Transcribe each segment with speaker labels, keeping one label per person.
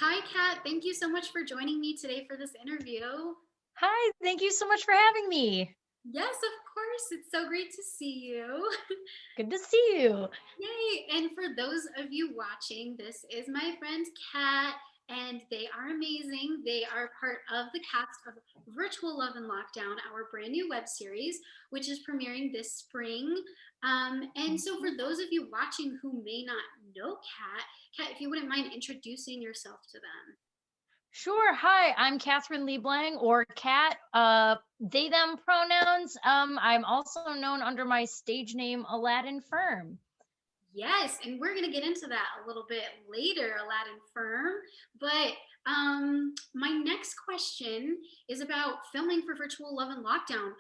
Speaker 1: Hi, Kat. Thank you so much for joining me today for this interview.
Speaker 2: Hi, thank you so much for having me.
Speaker 1: Yes, of course. It's so great to see you.
Speaker 2: Good to see you.
Speaker 1: Yay. And for those of you watching, this is my friend Kat, and they are amazing. They are part of the cast of Virtual Love and Lockdown, our brand new web series, which is premiering this spring. And so, for
Speaker 2: Mhm.
Speaker 1: those of you watching who may not know Kat, if you wouldn't mind introducing yourself to them.
Speaker 2: Sure. Hi, I'm Katherine Lieblang or Kat. They them pronouns. I'm also known under my stage name Aladdin Firm.
Speaker 1: Yes, and we're going to get into that a little bit later, Aladdin Firm. But my next question is about filming for Virtual Love and Lockdown.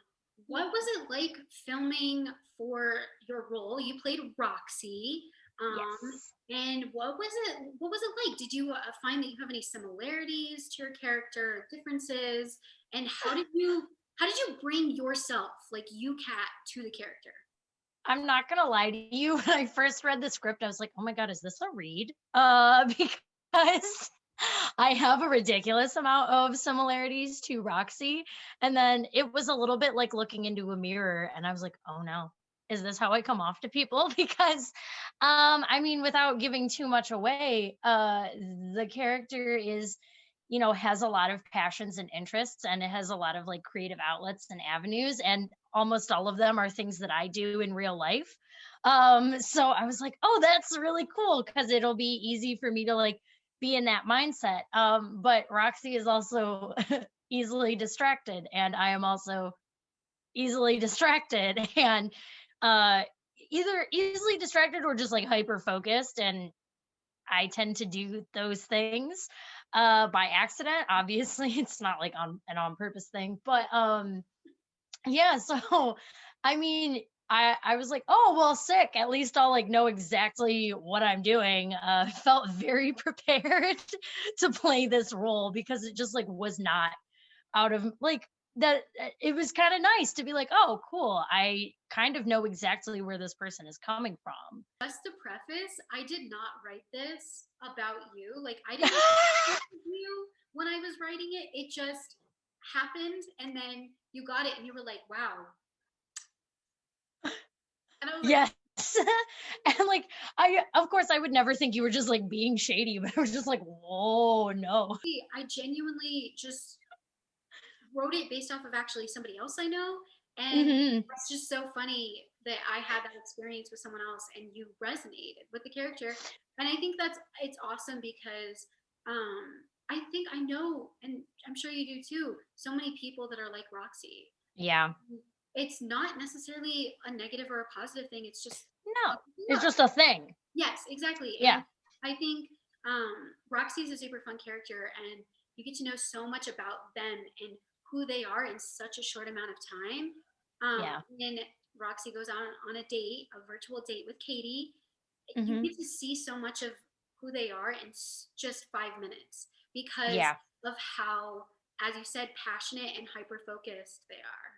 Speaker 1: What was it like filming for your role? You played Roxy.
Speaker 2: Yes.
Speaker 1: And what was it? What was it like? Did you find that you have any similarities to your character, differences, and how did you bring yourself, like you, Cat, to the character?
Speaker 2: I'm not gonna lie to you. When I first read the script, I was like, "Oh my god, is this a read?" Because I have a ridiculous amount of similarities to Roxy, and then it was a little bit like looking into a mirror, and I was like, "Oh no, is this how I come off to people?" Because, I mean, without giving too much away, the character has a lot of passions and interests, and it has a lot of like creative outlets and avenues, and almost all of them are things that I do in real life. So I was like, oh, that's really cool because it'll be easy for me to like be in that mindset. But Roxy is also easily distracted, and I am also easily distracted, and uh, either easily distracted or just like hyper focused. And I tend to do those things by accident. Obviously, it's not like on purpose thing, but yeah. So, I mean, I was like, oh well, sick. At least I'll like know exactly what I'm doing. Felt very prepared to play this role because it just like was not out of like that. It was kind of nice to be like, oh, cool. I kind of know exactly where this person is coming from.
Speaker 1: Just to preface, I did not write this about you. Like, I didn't think of you when I was writing it. It just happened, and then you got it, and you were like, "Wow!" And I was like,
Speaker 2: Yes. And like I of course I would never think you were just like being shady, but I was just like, whoa, no.
Speaker 1: I genuinely just wrote it based off of actually somebody else I know, and
Speaker 2: Hmm.
Speaker 1: it's just so funny that I had that experience with someone else, and you resonated with the character, and I think it's awesome because I think I know, and I'm sure you do too, so many people that are like Roxy.
Speaker 2: Yeah.
Speaker 1: It's not necessarily a negative or a positive thing. It's just
Speaker 2: No.
Speaker 1: how people
Speaker 2: It's
Speaker 1: are.
Speaker 2: just a thing.
Speaker 1: Yes, exactly. And
Speaker 2: Yeah.
Speaker 1: I think Roxy's a super fun character, and you get to know so much about them and who they are in such a short amount of time.
Speaker 2: Yeah.
Speaker 1: When Roxy goes on a date, a virtual date with Katie, you
Speaker 2: Hmm.
Speaker 1: get to see so much of who they are in just 5 minutes because
Speaker 2: Yeah.
Speaker 1: of how, as you said, passionate and hyper focused they are.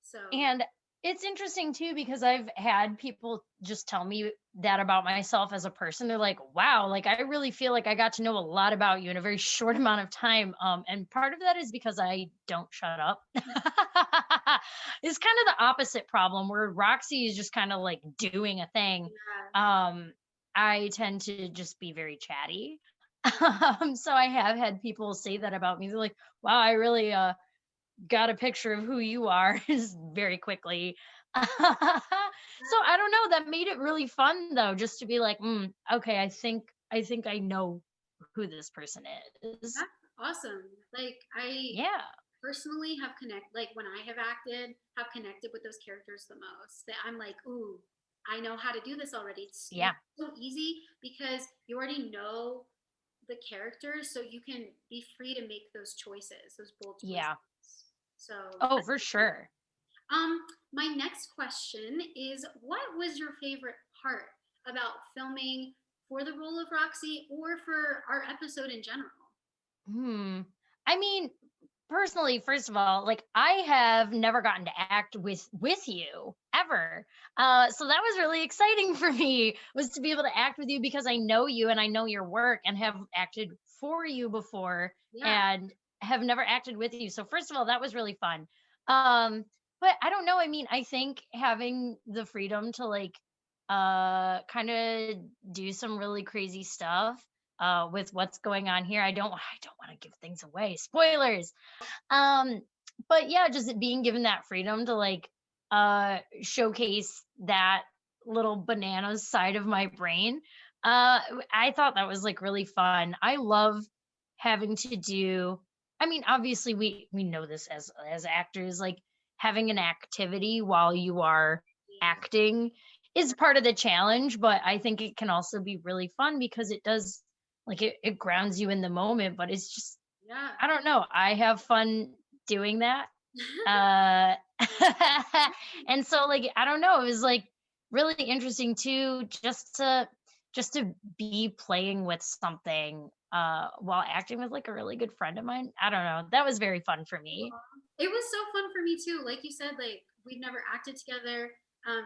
Speaker 1: So,
Speaker 2: And it's interesting too because I've had people just tell me that about myself as a person. They're like, "Wow, like I really feel like I got to know a lot about you in a very short amount of time." And part of that is because I don't shut up. It's kind of the opposite problem where Roxy is just kind of like doing a thing.
Speaker 1: yeah.
Speaker 2: Um, I tend to just be very chatty. So I have had people say that about me. They're like, "Wow, I really got a picture of who you are is very quickly." So I don't know. That made it really fun though, just to be like, okay, I think I know who this person is.
Speaker 1: That's awesome. Like I
Speaker 2: Yeah,
Speaker 1: personally have like when I have acted, have connected with those characters the most. That I'm like, ooh, I know how to do this already.
Speaker 2: yeah,
Speaker 1: It's so easy because you already know the characters, so you can be free to make those choices, those bold choices.
Speaker 2: yeah.
Speaker 1: So,
Speaker 2: Oh, for sure.
Speaker 1: um, my next question is, what was your favorite part about filming for the role of Roxy or for our episode in general?
Speaker 2: Hmm. I mean, personally, first of all, like I have never gotten to act with you ever. So that was really exciting for me was to be able to act with you because I know you and I know your work and have acted for you before
Speaker 1: Yeah.
Speaker 2: and have never acted with you. So first of all, that was really fun. But I don't know. I mean, I think having the freedom to like kind of do some really crazy stuff with what's going on here. I don't want to give things away. Spoilers. Um, but yeah, just being given that freedom to like showcase that little bananas side of my brain. I thought that was like really fun. I love having to do, I mean, obviously we know this as actors, like having an activity while you are acting is part of the challenge, but I think it can also be really fun because it does like it grounds you in the moment, but it's just
Speaker 1: Yeah.
Speaker 2: I don't know. I have fun doing that. Uh and so like I don't know, it was like really interesting too just to be playing with something while acting with like a really good friend of mine. I don't know. That was very fun for me.
Speaker 1: It was so fun for me too. Like you said, like we've never acted together.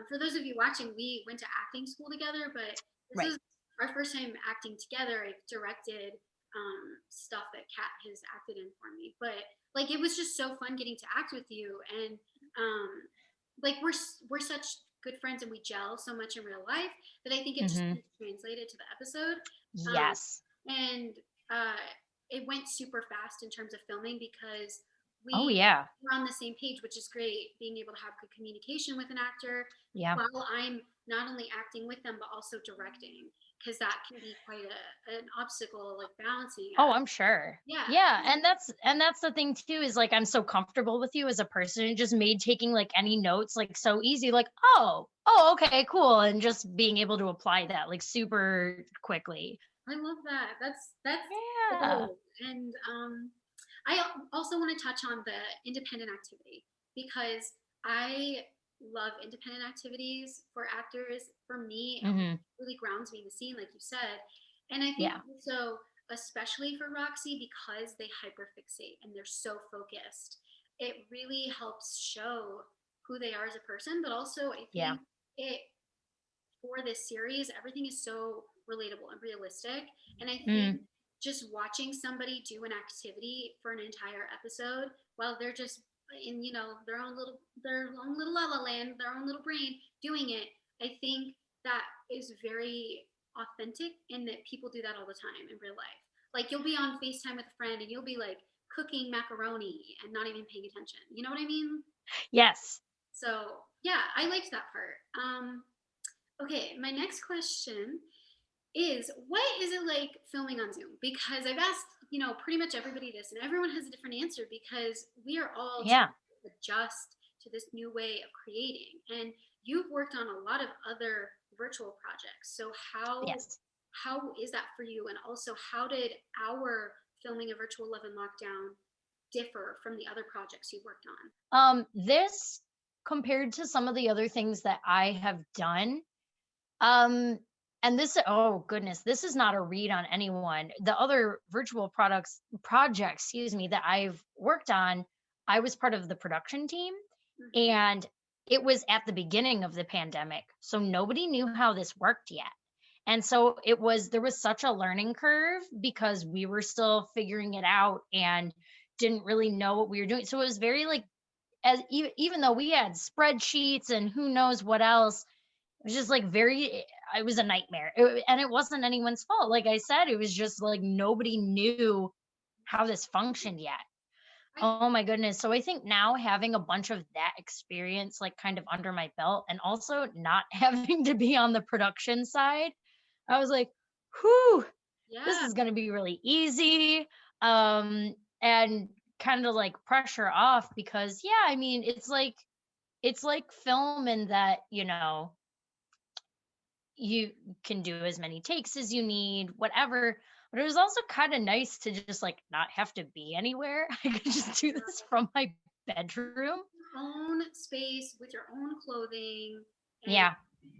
Speaker 1: For those of you watching, we went to acting school together, but this
Speaker 2: Right.
Speaker 1: is our first time acting together. I directed stuff that Kat has acted in for me, but like it was just so fun getting to act with you, and um, like we're such good friends and we gel so much in real life that I think it just
Speaker 2: Mhm.
Speaker 1: translated to the episode. Um,
Speaker 2: Yes.
Speaker 1: and uh, it went super fast in terms of filming because
Speaker 2: Oh
Speaker 1: we
Speaker 2: yeah.
Speaker 1: were on the same page, which is great. Being able to have good communication with an actor
Speaker 2: Yeah.
Speaker 1: while I'm not only acting with them but also directing, because that can be quite an obstacle, like balancing
Speaker 2: Oh,
Speaker 1: act.
Speaker 2: I'm sure.
Speaker 1: Yeah,
Speaker 2: Yeah, and that's the thing too is like I'm so comfortable with you as a person. It just made taking like any notes like so easy. Like, oh, okay, cool, and just being able to apply that like super quickly.
Speaker 1: I love that. That's the
Speaker 2: Yeah.
Speaker 1: goal. And I also want to touch on the independent activity because I love independent activities for actors. For me, it
Speaker 2: Hmm.
Speaker 1: really grounds me in the scene, like you said. And I think
Speaker 2: Yeah.
Speaker 1: also, especially for Roxy, because they hyperfixate and they're so focused, it really helps show who they are as a person. But also, I
Speaker 2: Yeah.
Speaker 1: think it for this series, everything is so relatable and realistic. And I think
Speaker 2: Mm.
Speaker 1: just watching somebody do an activity for an entire episode while they're just in, their own little la la land, their own little brain doing it, I think that is very authentic and that people do that all the time in real life. Like you'll be on FaceTime with a friend and you'll be like cooking macaroni and not even paying attention. You know what I mean?
Speaker 2: Yes.
Speaker 1: So yeah, I liked that part. Okay, my next question is what is it like filming on Zoom? Because I've asked, pretty much everybody this, and everyone has a different answer because we are all
Speaker 2: Yeah.
Speaker 1: trying to adjust to this new way of creating. And you've worked on a lot of other virtual projects. So
Speaker 2: Yes.
Speaker 1: how is that for you? And also how did our filming a virtual love and lockdown differ from the other projects you've worked on?
Speaker 2: This compared to some of the other things that I have done, Um, and this, oh goodness, this is not a read on anyone. The other virtual projects, excuse me, that I've worked on, I was part of the production team,
Speaker 1: Mm-hmm.
Speaker 2: and it was at the beginning of the pandemic. So nobody knew how this worked yet. And so there was such a learning curve because we were still figuring it out and didn't really know what we were doing. So it was very like, even though we had spreadsheets and who knows what else, it was just like it was a nightmare. And it wasn't anyone's fault. Like I said, it was just like nobody knew how this functioned yet.
Speaker 1: I,
Speaker 2: Oh my goodness. So I think now having a bunch of that experience like kind of under my belt and also not having to be on the production side, I was like, whew, this
Speaker 1: yeah,
Speaker 2: is going to be really easy. And kind of like pressure off because yeah, I mean, it's like film in that, you can do as many takes as you need, whatever. But it was also kind of nice to just like not have to be anywhere. I could just do this from my bedroom.
Speaker 1: own space with your own clothing and
Speaker 2: Yeah,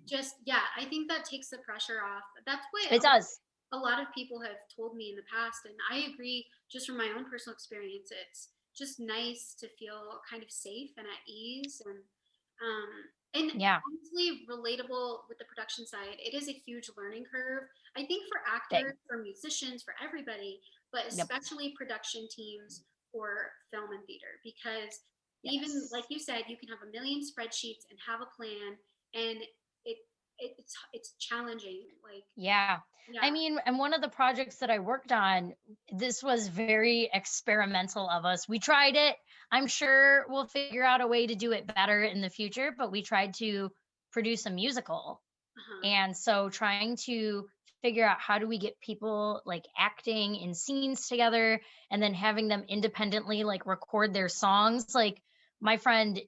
Speaker 1: just yeah, I think that takes the pressure off. That's what
Speaker 2: it does.
Speaker 1: a lot of people have told me in the past, and I agree. Just from my own personal experience, it's just nice to feel kind of safe and at ease, um, and
Speaker 2: Yeah,
Speaker 1: honestly relatable with the production side. It is a huge learning curve. I think for
Speaker 2: big.
Speaker 1: actors, for musicians, for everybody. but
Speaker 2: Yep.
Speaker 1: especially production teams for film and theater, because even like
Speaker 2: Yes.
Speaker 1: you said, you can have a million spreadsheets and have a plan, and it, it's challenging. Like,
Speaker 2: Yeah. I
Speaker 1: yeah,
Speaker 2: mean, and one of the projects that I worked on, this was very experimental of us. We tried it. I'm sure we'll figure out a way to do it better in the future, but we tried to produce a musical.
Speaker 1: uh-huh.
Speaker 2: And so trying to figure out how do we get people like acting in scenes together and then having them independently like record their songs. Like my friend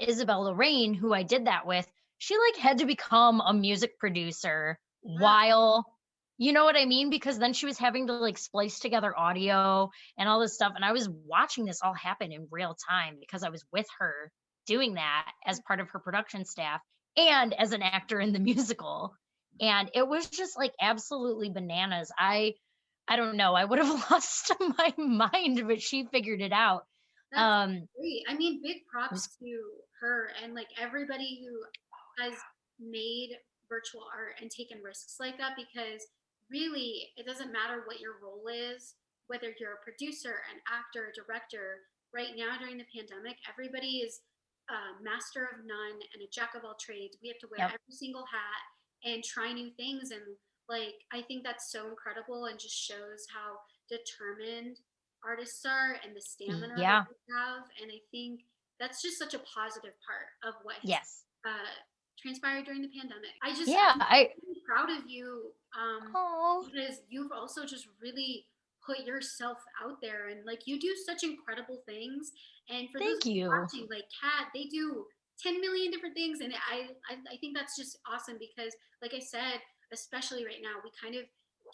Speaker 2: Isabel Lorraine, who I did that with, she like had to become a music producer
Speaker 1: Yeah,
Speaker 2: while, you know what I mean? Because then she was having to like splice together audio and all this stuff. And I was watching this all happen in real time because I was with her doing that as part of her production staff and as an actor in the musical. And it was just like absolutely bananas. I don't know. I would have lost my mind, but she figured it out.
Speaker 1: that's
Speaker 2: Um
Speaker 1: great. I mean, big
Speaker 2: it was
Speaker 1: props to her and like everybody who has made virtual art and taken risks like that, because really it doesn't matter what your role is, whether you're a producer, an actor, a director. Right now during the pandemic, everybody is a master of none and a jack of all trades. We have to wear
Speaker 2: yep.
Speaker 1: every single hat and try new things, and like I think that's so incredible and just shows how determined artists are and the stamina that
Speaker 2: Yeah.
Speaker 1: they have. And I think that's just such a positive part of what has
Speaker 2: Yes.
Speaker 1: transpired during the pandemic.
Speaker 2: Yeah,
Speaker 1: I'm
Speaker 2: I
Speaker 1: really proud of you,
Speaker 2: oh,
Speaker 1: because you've also just really put yourself out there, and like you do such incredible things. And for those
Speaker 2: thank you.
Speaker 1: watching, like Kat, they do 10 million different things. And I think that's just awesome, because like I said, especially right now, we kind of,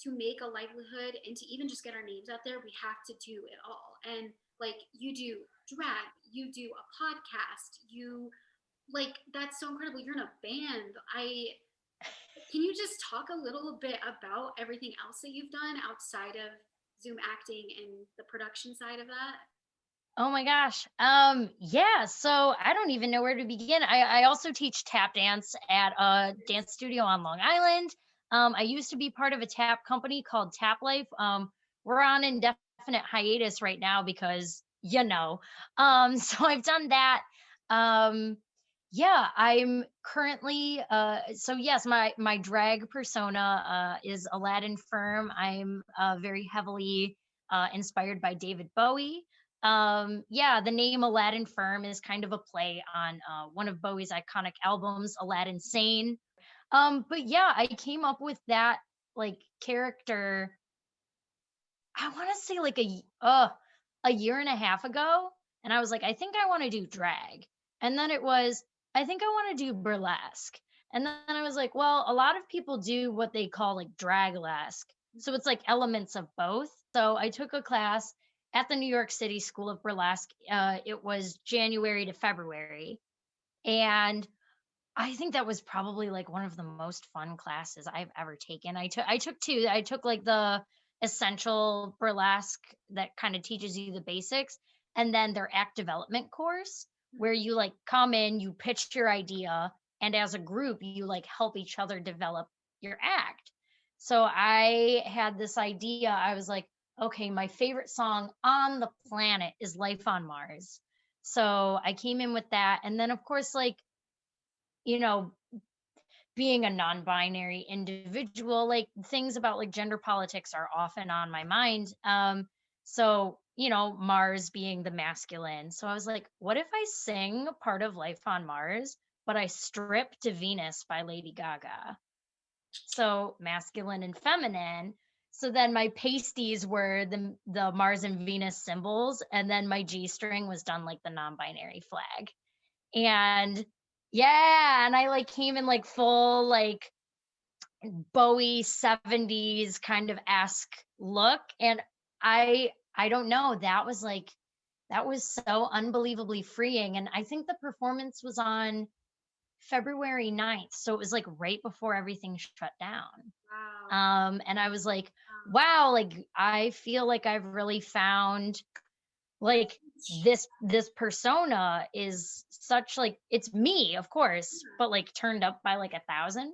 Speaker 1: to make a livelihood and to even just get our names out there, we have to do it all. And like you do drag, you do a podcast, you like, that's so incredible. You're in a band. I Can you just talk a little bit about everything else that you've done outside of Zoom acting and the production side of that?
Speaker 2: Oh my gosh. Yeah, so I don't even know where to begin. I also teach tap dance at a dance studio on Long Island. I used to be part of a tap company called Tap Life. We're on indefinite hiatus right now because you know. So I've done that. Um yeah, I'm currently so yes, my drag persona is Aladdin Firm. I'm very heavily inspired by David Bowie. Yeah, the name Aladdin Firm is kind of a play on one of Bowie's iconic albums, Aladdin Sane. But yeah, I came up with that like character, I want to say like a year and a half ago, and I was like, I think I want to do drag. And then it was, I think I want to do burlesque. And then I was like, well, a lot of people do what they call like draglesque. So it's like elements of both. So I took a class at the New York City School of Burlesque. It was January to February. And I think that was probably like one of the most fun classes I've ever taken. I took two. I took like the essential burlesque that kind of teaches you the basics, and then their act development course where you like come in, you pitch your idea, and as a group you like help each other develop your act. So I had this idea. I was like, okay, my favorite song on the planet is Life on Mars. So I came in with that, and then of course like, you know, being a non-binary individual, like things about like gender politics are often on my mind. So, you know, Mars being the masculine. So I was like, what if I sing part of Life on Mars, but I strip to Venus by Lady Gaga? So masculine and feminine. So then my pasties were the Mars and Venus symbols, and then my G string was done like the non-binary flag. And yeah, and I like came in like full like Bowie 70s kind of esque look. And I don't know, that was like that was so unbelievably freeing. And I think the performance was on February 9th. So it was like right before everything shut down.
Speaker 1: Wow.
Speaker 2: And I was like,
Speaker 1: Wow.
Speaker 2: wow, like I feel like I've really found like this persona is such like it's me of course
Speaker 1: Yeah.
Speaker 2: but like turned up by like 1,000.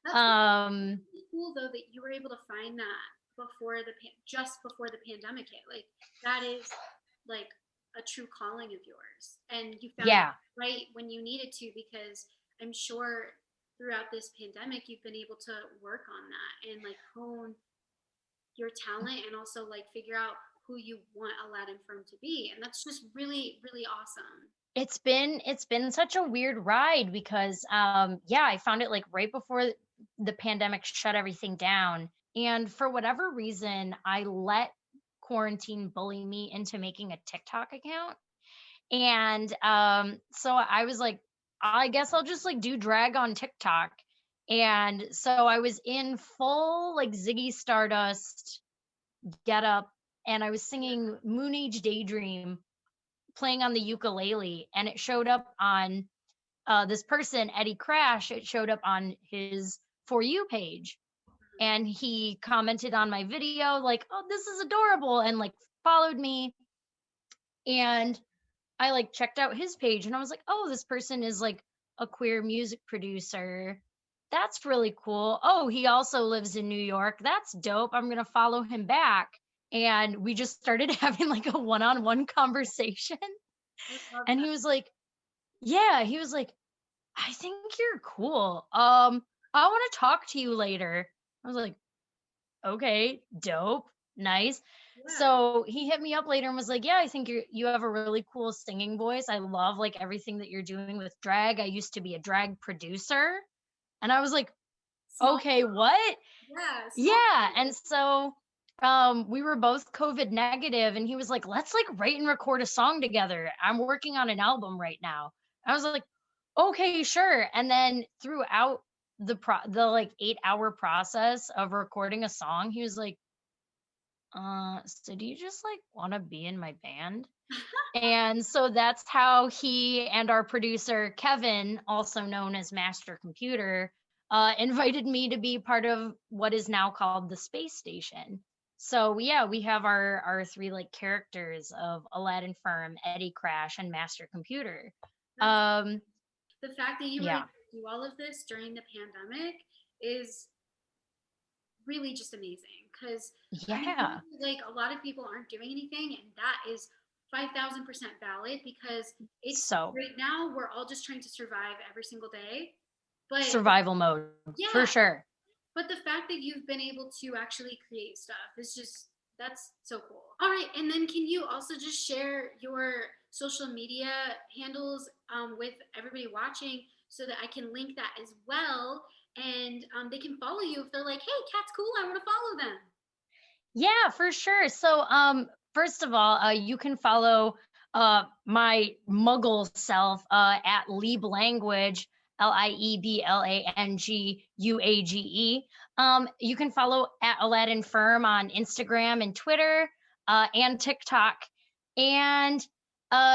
Speaker 1: That's
Speaker 2: um
Speaker 1: really cool though that you were able to find that before just before the pandemic hit. Like that is like a true calling of yours, and you found it
Speaker 2: Yeah.
Speaker 1: right when you needed to, because I'm sure throughout this pandemic you've been able to work on that and like hone your talent and also like figure out who you want Aladdin Firm to be, and that's just really really awesome.
Speaker 2: It's been such a weird ride because yeah, I found it like right before the pandemic shut everything down. And for whatever reason, I let quarantine bully me into making a TikTok account. And so I was like, I guess I'll just like do drag on TikTok. And so I was in full like Ziggy Stardust get up, and I was singing Moon Age Daydream, playing on the ukulele, and it showed up on this person, Eddie Crash. It showed up on his For You page, and he commented on my video like, "Oh, this is adorable," and like followed me. And I like checked out his page, and I was like, "Oh, this person is like a queer music producer. That's really cool. Oh, he also lives in New York. That's dope. I'm going to follow him back." And we just started having like a one-on-one conversation.
Speaker 1: I love
Speaker 2: And
Speaker 1: that.
Speaker 2: he was like, yeah, he was like, "I think you're cool. I want to talk to you later." I was like, "Okay, dope, nice."
Speaker 1: Yeah.
Speaker 2: So he hit me up later and was like, "Yeah, I think you have a really cool singing voice. I love like everything that you're doing with drag. I used to be a drag producer." And I was like,
Speaker 1: Small.
Speaker 2: "Okay, what?"
Speaker 1: Yeah, small.
Speaker 2: Yeah. And so we were both COVID negative, and he was like, "Let's like write and record a song together. I'm working on an album right now." I was like, "Okay, sure." And then throughout the like 8-hour process of recording a song, he was like, so do you just like want to be in my band?" And so that's how he and our producer Kevin, also known as Master Computer, invited me to be part of what is now called the Space Station. So yeah, we have our three like characters of Aladdin Firm, Eddie Crash, and Master Computer.
Speaker 1: That's
Speaker 2: Um,
Speaker 1: the fact that you were
Speaker 2: yeah,
Speaker 1: able to do all of this during the pandemic is really just amazing, because I mean
Speaker 2: yeah,
Speaker 1: like a lot of people aren't doing anything, and that is 5,000% valid, because it's
Speaker 2: so
Speaker 1: right now we're all just trying to survive every single day. But
Speaker 2: survival mode for
Speaker 1: yeah,
Speaker 2: sure.
Speaker 1: but the fact that you've been able to actually create stuff is just, that's so cool. All right, and then can you also just share your social media handles with everybody watching, so that I can link that as well, and they can follow you if they're like, hey, Cat's cool, I want to follow them.
Speaker 2: Yeah, for sure. So, first of all, you can follow my Muggle self at Lieb Language, Lieblanguage. You can follow at Aladdin Firm on Instagram and Twitter and TikTok. And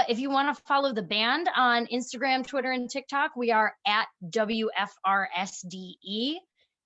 Speaker 2: if you want to follow the band on Instagram, Twitter, and TikTok, we are at WFRSDE.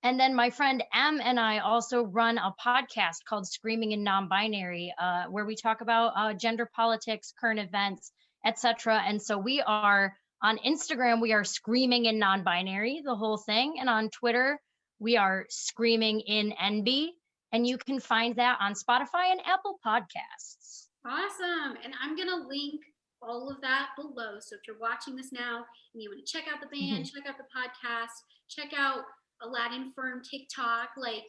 Speaker 2: And then my friend M and I also run a podcast called Screaming in Non-Binary, where we talk about gender politics, current events, etc. And so we are on Instagram, we are Screaming in Non-Binary, the whole thing, and on Twitter, we are Screaming in NB. And you can find that on Spotify and Apple Podcasts.
Speaker 1: Awesome. And I'm going to link all of that below. So if you're watching this now and you want to check out the band, check out the podcast, check out Aladdin Firm TikTok, like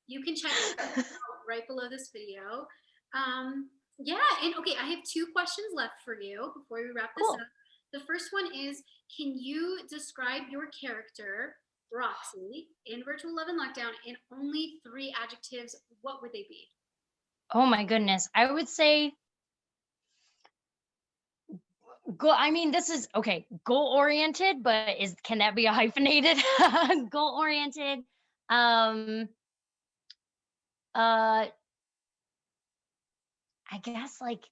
Speaker 1: you can check it out right below this video. Yeah. And okay, I have two questions left for you before we wrap this
Speaker 2: Cool.
Speaker 1: up. The first one is, can you describe your character, Roxy, in Virtual Love and Lockdown in only three adjectives? What would they be?
Speaker 2: Oh my goodness. I would say I mean, this is okay, goal oriented, but is can that be a hyphenated? Goal oriented. Um, uh, I guess like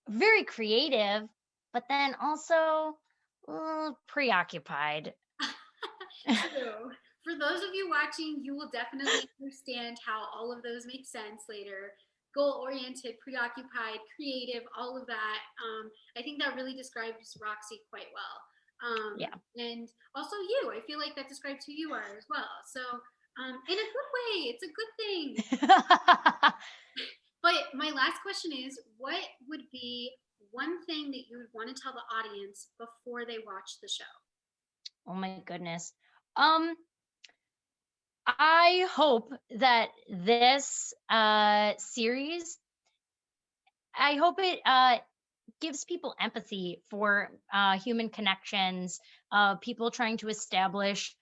Speaker 2: very creative, but then also preoccupied.
Speaker 1: True. For those of you watching, you will definitely understand how all of those make sense later. Goal oriented, preoccupied, creative, all of that. I think that really describes Roxy quite well.
Speaker 2: Yeah.
Speaker 1: And also you, I feel like that describes who you are as well. So In a good way. It's a good thing. But my last question is, what would be one thing that you would want to tell the audience before they watch the show?
Speaker 2: Oh my goodness. Um, I hope that this series, I hope it gives people empathy for human connections, people trying to establish,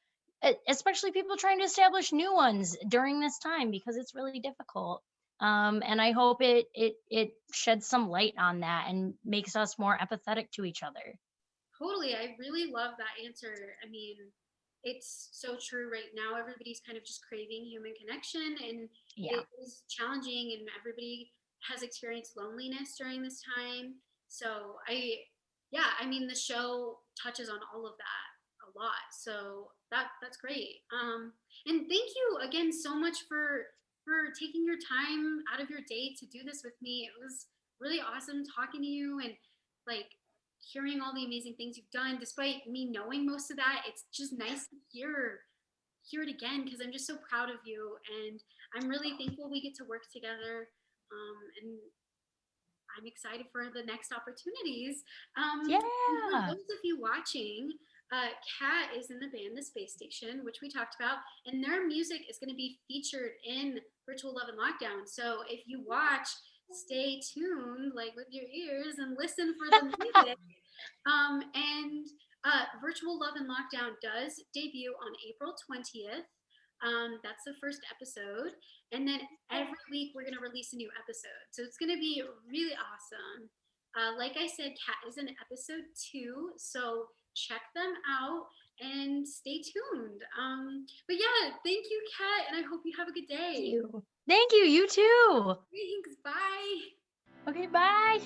Speaker 2: especially people trying to establish new ones during this time because it's really difficult. And I hope it sheds some light on that and makes us more empathetic to each other.
Speaker 1: Totally. I really love that answer. I mean, it's so true right now. Everybody's kind of just craving human connection, and
Speaker 2: Yeah.
Speaker 1: it is challenging, and everybody has experienced loneliness during this time. So, yeah, I mean, the show touches on all of that a lot. So that's great. And thank you again so much for taking your time out of your day to do this with me. It was really awesome talking to you and like hearing all the amazing things you've done. Despite me knowing most of that, it's just nice to hear it again because I'm just so proud of you, and I'm really thankful we get to work together. And I'm excited for the next opportunities. For
Speaker 2: Yeah.
Speaker 1: those of you watching, Kat is in the band The Space Station, which we talked about, and their music is going to be featured in Virtual Love and Lockdown. So if you watch, stay tuned, like with your ears, and listen for the music. And Virtual Love and Lockdown does debut on April 20th. That's the first episode. And then every week we're going to release a new episode. So it's going to be really awesome. Like I said, Kat is in episode 2. So check them out and stay tuned. But yeah, thank you, Kat. And I hope you have a good
Speaker 2: Thank
Speaker 1: day.
Speaker 2: you. Thank you. You too.
Speaker 1: Thanks. Bye.
Speaker 2: Okay, bye.